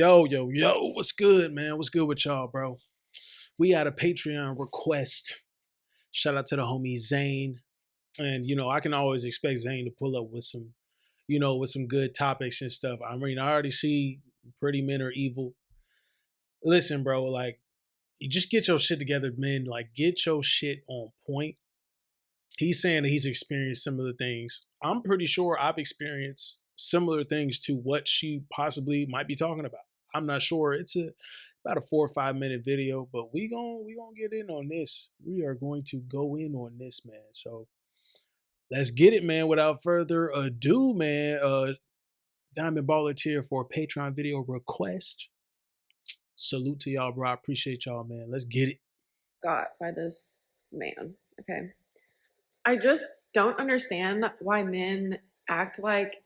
Yo, what's good, man? What's good with y'all, bro? We had a Patreon request. Shout out to the homie Zane. And, I can always expect Zane to pull up with some, with some good topics and stuff. I mean, I already see Pretty Men Are Evil. Listen, bro, like, you just get your shit together, man. Like, get your shit on point. He's saying that he's experienced similar things. I'm pretty sure I've experienced similar things to what she possibly might be talking about. I'm not sure. It's about a 4 or 5 minute video, but we gonna get in on this. We are going to go in on this, man. So let's get it, man. Without further ado, man. Diamond Baller tier for a Patreon video request. Salute to y'all, bro. I appreciate y'all, man. Let's get it. Got by this man. Okay. I just don't understand why men act like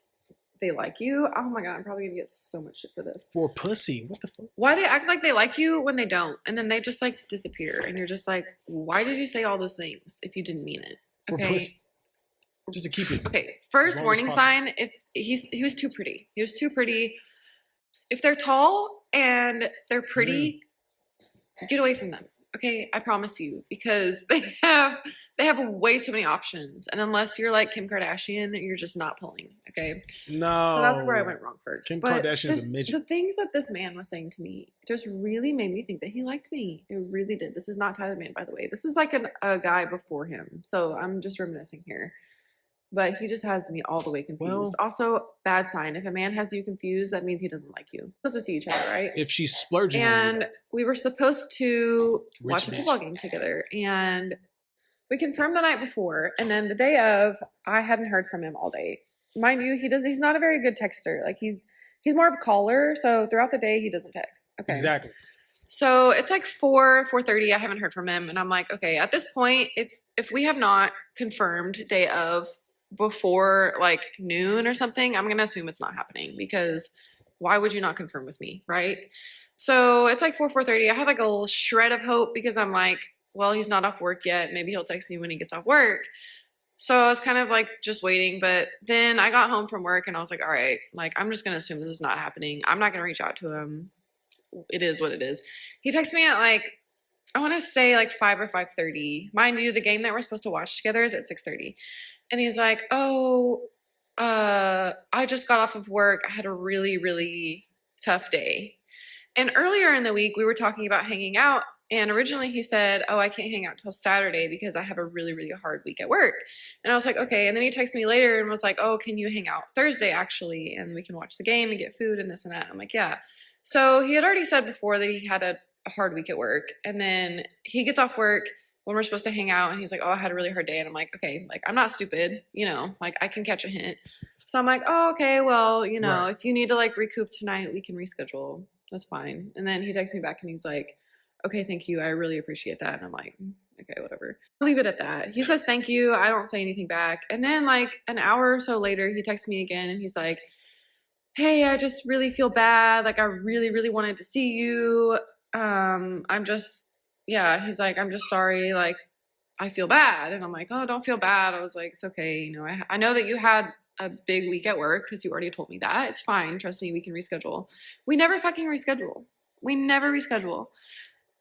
they like you. Oh my God, I'm probably gonna get so much shit for this. For pussy. What the fuck? Why they act like they like you when they don't. And then they just like disappear. And you're just like, why did you say all those things if you didn't mean it? Okay. For pussy. Just to keep it. Okay. First warning sign, if he was too pretty. He was too pretty. If they're tall and they're pretty, get away from them. Okay, I promise you, because they have way too many options, and unless you're like Kim Kardashian, you're just not pulling. Okay, no. So that's where I went wrong first. Kim Kardashian's a midget. The things that this man was saying to me just really made me think that he liked me. It really did. This is not Tyler Man, by the way. This is like a guy before him. So I'm just reminiscing here. But he just has me all the way confused. Well, also, bad sign. If a man has you confused, that means he doesn't like you. We're supposed to see each other, right? If she's splurging and we were supposed to watch a football game together. And we confirmed the night before. And then the day of, I hadn't heard from him all day. Mind you, he's not a very good texter. Like he's more of a caller. So throughout the day, he doesn't text. Okay. Exactly. So it's like 4:30. I haven't heard from him. And I'm like, okay, at this point, if we have not confirmed day of before like noon or something, I'm gonna assume it's not happening, because why would you not confirm with me, right? So it's like 4:30. I have like a little shred of hope, because I'm like, well, he's not off work yet. Maybe he'll text me when he gets off work. So I was kind of like just waiting. But then I got home from work and I was like, all right, like I'm just gonna assume this is not happening. I'm not gonna reach out to him. It is what it is. He texted me at like, I want to say like 5 or 5:30. Mind you, the game that we're supposed to watch together is at 6:30. And he's like, I just got off of work. I had a really, really tough day. And earlier in the week, we were talking about hanging out. And originally he said, I can't hang out till Saturday because I have a really, really hard week at work. And I was like, okay. And then he texted me later and was like, can you hang out Thursday actually? And we can watch the game and get food and this and that. I'm like, yeah. So he had already said before that he had a hard week at work. And then he gets off work when we're supposed to hang out, and he's like, I had a really hard day. And I'm like, okay, like I'm not stupid, like I can catch a hint. So I'm like, okay, well, right. If you need to like recoup tonight, we can reschedule. That's fine. And then he texts me back and he's like, okay, thank you. I really appreciate that. And I'm like, okay, whatever. I'll leave it at that. He says, thank you. I don't say anything back. And then like an hour or so later, he texts me again and he's like, hey, I just really feel bad. Like I really, really wanted to see you. He's like, I'm just sorry. Like, I feel bad. And I'm like, don't feel bad. I was like, it's okay. I know that you had a big week at work because you already told me that. It's fine. Trust me, we can reschedule. We never fucking reschedule. We never reschedule.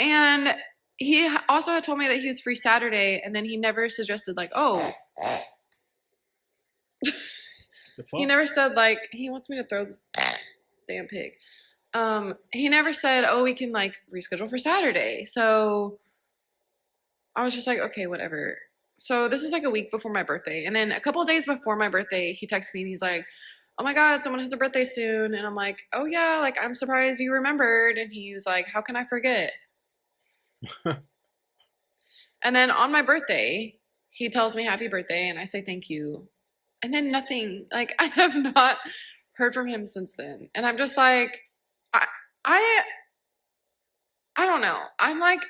And he also had told me that he was free Saturday, and then he never suggested like, he never said like, he wants me to throw this damn pig. He never said, we can like reschedule for Saturday. So I was just like, okay, whatever. So this is like a week before my birthday. And then a couple of days before my birthday, he texts me and he's like, oh my God, someone has a birthday soon. And I'm like, oh yeah, like I'm surprised you remembered. And he was like, how can I forget? And then on my birthday, he tells me happy birthday and I say thank you. And then nothing, like I have not heard from him since then. And I'm just like, I don't know. I'm like,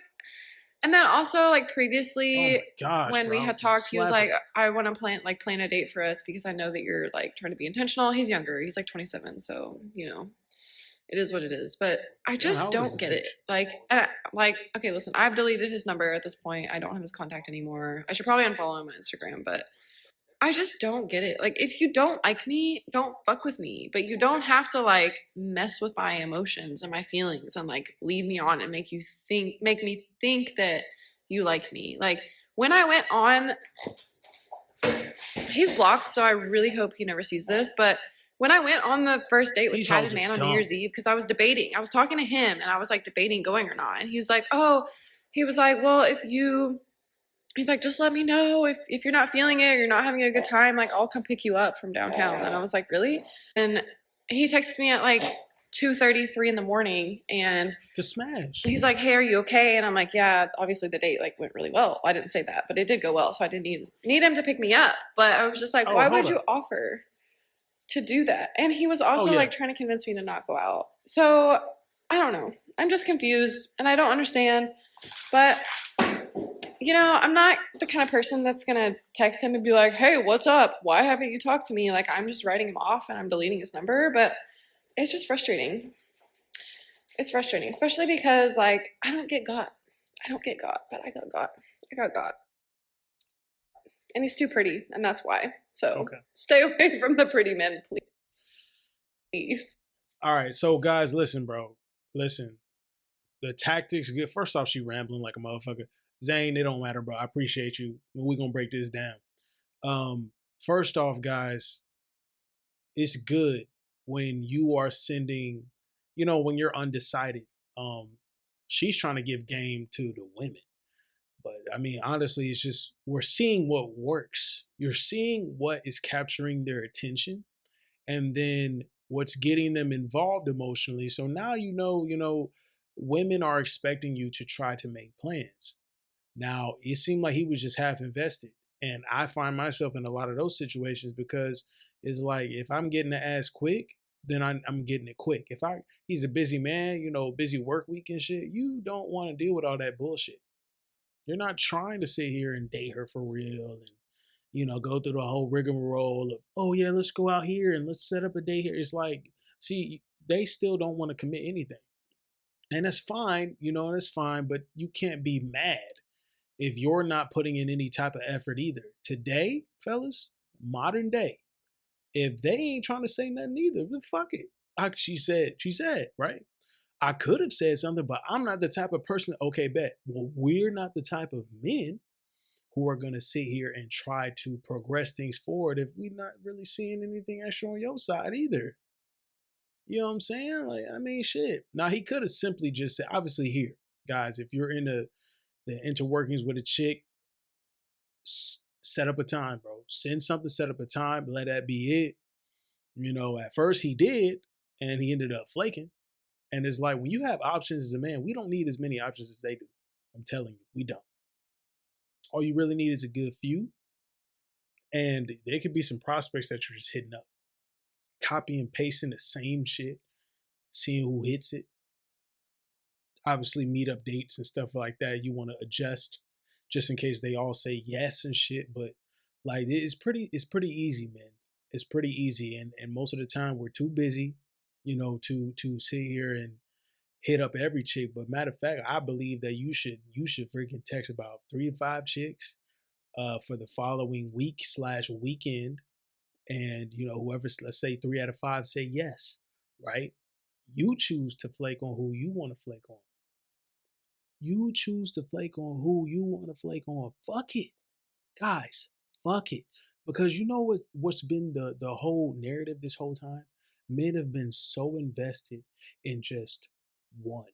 and then also like previously when we had talked, he was like, I want to plan a date for us because I know that you're like trying to be intentional. He's younger. He's like 27. So, it is what it is. But I just don't get it. Like, okay, listen, I've deleted his number at this point. I don't have his contact anymore. I should probably unfollow him on Instagram, but I just don't get it. Like, if you don't like me, don't fuck with me. But you don't have to like mess with my emotions and my feelings and like lead me on and make me think that you like me. Like, when I went on, he's blocked, so I really hope he never sees this. But when I went on the first date with These Tatted hoes Man is on New dumb. Year's Eve, because I was debating, I was talking to him and I was like debating going or not. And he was like, oh, he was like, well, he's like, just let me know if you're not feeling it, or you're not having a good time, like I'll come pick you up from downtown. And I was like, really? And he texted me at like 2:33 in the morning, and To smash. he's like, hey, are you okay? And I'm like, yeah, obviously the date like went really well. I didn't say that, but it did go well, so I didn't need him to pick me up. But I was just like, Oh, why hold would you up. offer to do that? And he was Oh also yeah. like trying to convince me to not go out. So I don't know. I'm just confused and I don't understand. But I'm not the kind of person that's gonna text him and be like, hey, what's up? Why haven't you talked to me? Like, I'm just writing him off and I'm deleting his number. But it's just frustrating. It's frustrating, especially because like I don't get got. I don't get got, but I got got. I got got. And he's too pretty, and that's why. So Okay. stay away from the pretty men, please. All right. So guys, listen, bro. Listen. The tactics good. First off, she rambling like a motherfucker. Zane, it don't matter, bro. I appreciate you. We're gonna break this down. First off, guys, it's good when you are sending, when you're undecided. Um, she's trying to give game to the women. But I mean, honestly, it's just we're seeing what works. You're seeing what is capturing their attention, and then what's getting them involved emotionally. So now women are expecting you to try to make plans. Now, it seemed like he was just half invested. And I find myself in a lot of those situations because it's like if I'm getting the ass quick, then I'm getting it quick. If he's a busy man, busy work week and shit, you don't want to deal with all that bullshit. You're not trying to sit here and date her for real and go through the whole rigmarole of, oh yeah, let's go out here and let's set up a day here. It's like, see, they still don't want to commit anything. And that's fine, that's fine, but you can't be mad if you're not putting in any type of effort either. Today, fellas, modern day, if they ain't trying to say nothing either, then fuck it. She said, right? I could have said something, but I'm not the type of person. Okay, bet. Well, we're not the type of men who are going to sit here and try to progress things forward if we're not really seeing anything extra on your side either. You know what I'm saying? Like, I mean, shit. Now, he could have simply just said, obviously, here, guys, if you're in the interworkings with a chick, set up a time, bro. Send something, set up a time, let that be it. At first he did, and he ended up flaking. And it's like when you have options as a man, we don't need as many options as they do. I'm telling you, we don't. All you really need is a good few. And there could be some prospects that you're just hitting up, copy and pasting the same shit, seeing who hits it. Obviously, meetup dates and stuff like that, you want to adjust just in case they all say yes and shit. But like it's pretty easy, man. It's pretty easy. And most of the time we're too busy, to sit here and hit up every chick. But matter of fact, I believe that you should freaking text about 3 to 5 chicks for the following week/weekend. And whoever, let's say 3 out of 5 say yes, right? You choose to flake on who you want to flake on. You choose to flake on who you want to flake on. Fuck it, guys. Fuck it, because you know what's been the whole narrative this whole time. Men have been so invested in just one.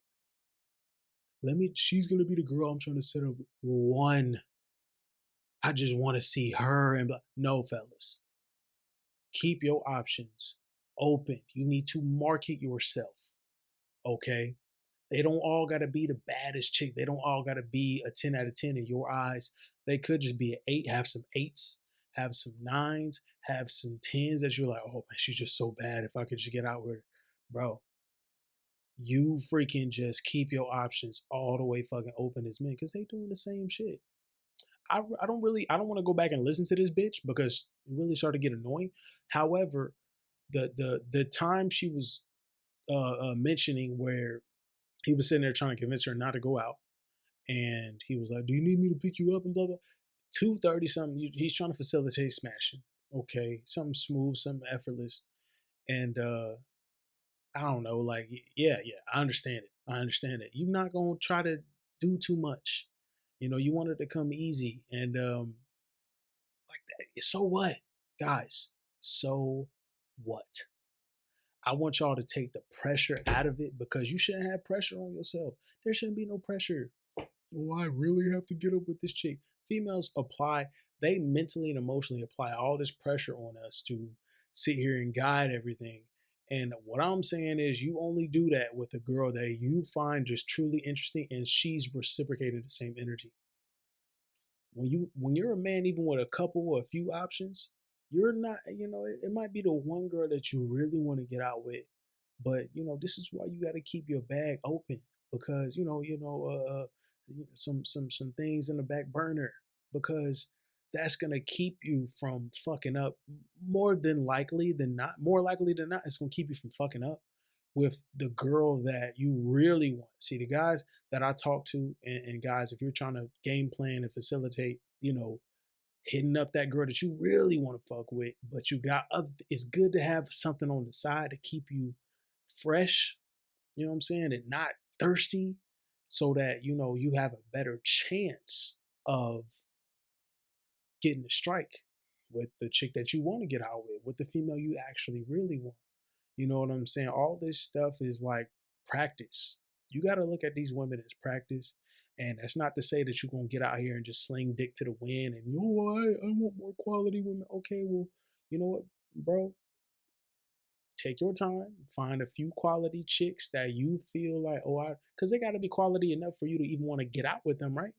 She's gonna be the girl I'm trying to set up. One. I just want to see her and no, fellas. Keep your options open. You need to market yourself. Okay. They don't all got to be the baddest chick. They don't all got to be a 10 out of 10 in your eyes. They could just be an 8, have some 8s, have some 9s, have some 10s that you're like, oh man, she's just so bad. If I could just get out with her. Bro, you freaking just keep your options all the way fucking open as men because they doing the same shit. I don't want to go back and listen to this bitch because it really started to get annoying. However, the time she was mentioning where he was sitting there trying to convince her not to go out, and he was like, "Do you need me to pick you up?" and blah blah. 230 something. He's trying to facilitate smashing. Okay, something smooth, something effortless, and I don't know. Like, yeah, yeah, I understand it. I understand it. You're not gonna try to do too much. You want it to come easy, and like that. So what, guys? So what? I want y'all to take the pressure out of it because you shouldn't have pressure on yourself. There shouldn't be no pressure. Oh, I really have to get up with this chick. Females apply, they mentally and emotionally apply all this pressure on us to sit here and guide everything. And what I'm saying is, you only do that with a girl that you find just truly interesting and she's reciprocating the same energy. When you're a man, even with a couple or a few options, you're not, it might be the one girl that you really want to get out with, but this is why you got to keep your bag open, because some things in the back burner, because that's gonna keep you from fucking up. More likely than not, it's gonna keep you from fucking up with the girl that you really want. See, the guys that I talk to, and guys, if you're trying to game plan and facilitate, hitting up that girl that you really want to fuck with, but you got other, it's good to have something on the side to keep you fresh, you know what I'm saying, and not thirsty, so that you have a better chance of getting a strike with the chick that you want to get out with the female you actually really want. You know what I'm saying? All this stuff is like practice. You got to look at these women as practice. And that's not to say that you're going to get out here and just sling dick to the wind and, I want more quality women. Okay, well, you know what, bro? Take your time, find a few quality chicks that you feel like, because they got to be quality enough for you to even want to get out with them, right?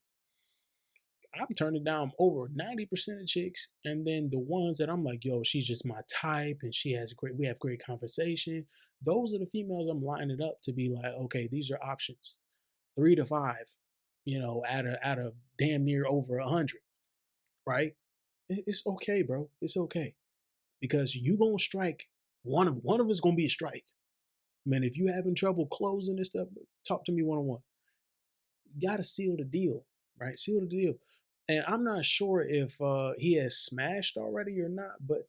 I'm turning down over 90% of chicks. And then the ones that I'm like, yo, she's just my type and we have great conversation. Those are the females I'm lining up to be like, okay, these are options. 3 to 5, out of damn near over 100, right? It's okay, bro. It's okay. Because you gonna strike. One of us gonna be a strike. Man, if you having trouble closing this stuff, talk to me one on one. You gotta seal the deal, right? Seal the deal. And I'm not sure if he has smashed already or not, but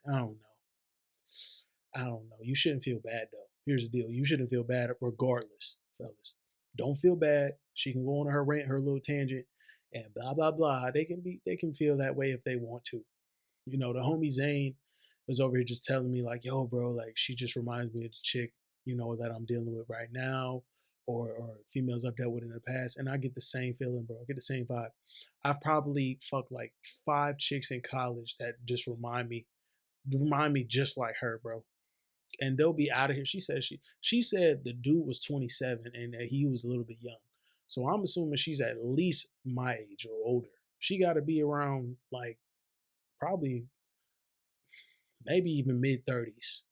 I don't know. I don't know. You shouldn't feel bad though. Here's the deal: you shouldn't feel bad regardless, fellas. Don't feel bad. She can go on her rant, her little tangent, and blah blah blah. They can feel that way if they want to. The homie Zane was over here just telling me like, yo, bro, like she just reminds me of the chick, that I'm dealing with right now, or females I've dealt with in the past. And I get the same feeling, bro. I get the same vibe. I've probably fucked like 5 chicks in college that just remind me just like her, bro. And they'll be out of here. She said the dude was 27 and that he was a little bit young. So I'm assuming she's at least my age or older. She got to be around like probably maybe even mid 30s.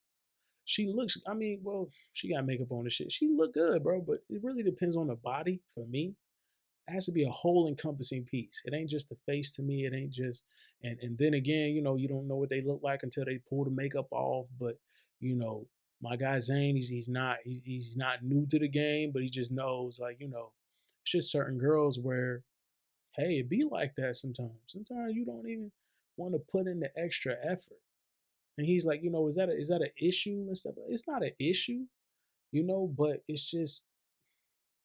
She looks, I mean, well, she got makeup on and shit. She look good, bro, but it really depends on the body for me. It has to be a whole encompassing piece. It ain't just the face to me. It ain't just, and then again, you don't know what they look like until they pull the makeup off. But you know, my guy Zane, he's not new to the game, but he just knows, like, it's just certain girls where, hey, it be like that sometimes. Sometimes you don't even want to put in the extra effort. And he's like, is that an issue and stuff? It's not an issue, but it's just,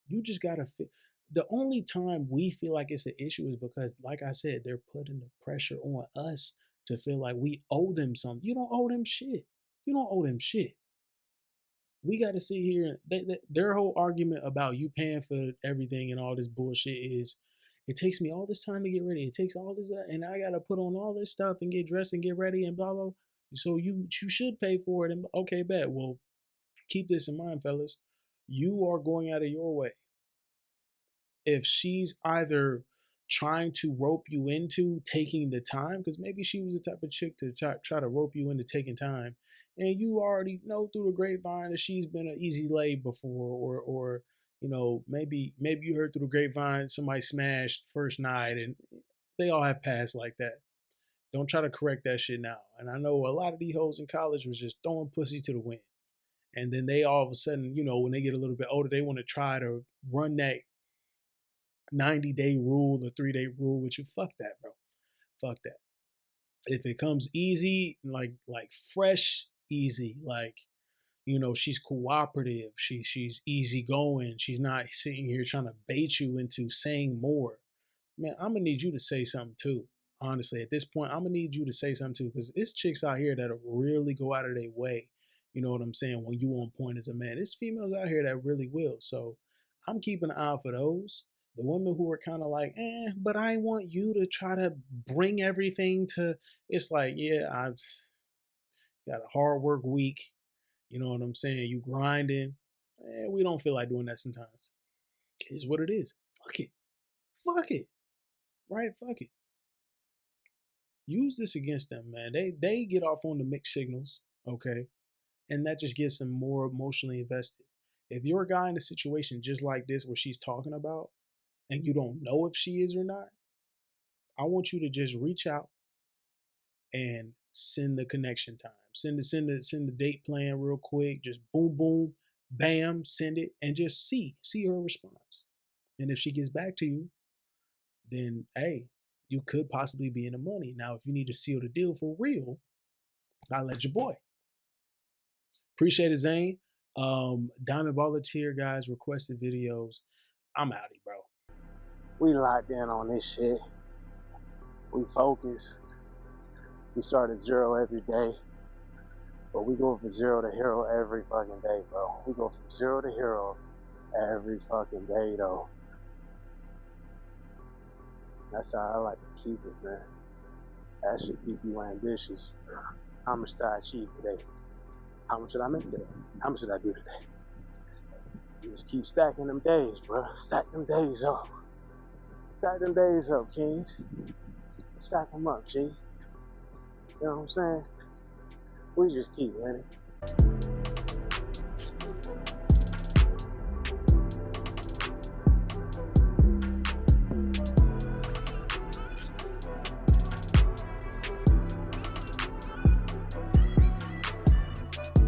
you just gotta fit. The only time we feel like it's an issue is because, like I said, they're putting the pressure on us to feel like we owe them something. You don't owe them shit. You don't owe them shit. We got to sit here and their whole argument about you paying for everything and all this bullshit is, it takes me all this time to get ready. It takes all this, and I got to put on all this stuff and get dressed and get ready and blah blah. So you should pay for it. And okay, bet. Well, keep this in mind, fellas. You are going out of your way. If she's either trying to rope you into taking the time, because maybe she was the type of chick to try to rope you into taking time, and you already know through the grapevine that she's been an easy lay before, or maybe you heard through the grapevine somebody smashed first night, and they all have past like that. Don't try to correct that shit now. And I know a lot of these hoes in college was just throwing pussy to the wind. And then they all of a sudden, when they get a little bit older, they want to try to run that 90-day rule, the 3-day rule with you. Fuck that, bro. Fuck that. If it comes easy, like fresh, easy, like she's cooperative, she's easygoing, she's not sitting here trying to bait you into saying more. Man, I'm gonna need you to say something too. Honestly, at this point, I'm gonna need you to say something too, because it's chicks out here that'll really go out of their way. You know what I'm saying? When you on point as a man, it's females out here that really will. So I'm keeping an eye for those. The women who are kind of like, but I want you to try to bring everything to. It's like, yeah, I've got a hard work week. You know what I'm saying? You grinding. We don't feel like doing that sometimes. It's what it is. Fuck it. Fuck it. Right? Fuck it. Use this against them, man. They get off on the mixed signals, okay? And that just gets them more emotionally invested. If you're a guy in a situation just like this where she's talking about and you don't know if she is or not, I want you to just reach out and send the connection time. Send the date plan real quick. Just boom boom, bam, send it and just see her response. And if she gets back to you, then hey, you could possibly be in the money. Now, if you need to seal the deal for real, I'll let your boy. Appreciate it, Zane. Diamond Volunteer guys requested videos. I'm outie, bro. We locked in on this shit. We focus. We start at zero every day. But we go from zero to hero every fucking day, bro. We go from zero to hero every fucking day, though. That's how I like to keep it, man. That should keep you ambitious. How much did I achieve today? How much did I make today? How much did I do today? You just keep stacking them days, bro. Stack them days up. Stack them days up, kings. Stack them up, G. You know what I'm saying? We just keep winning.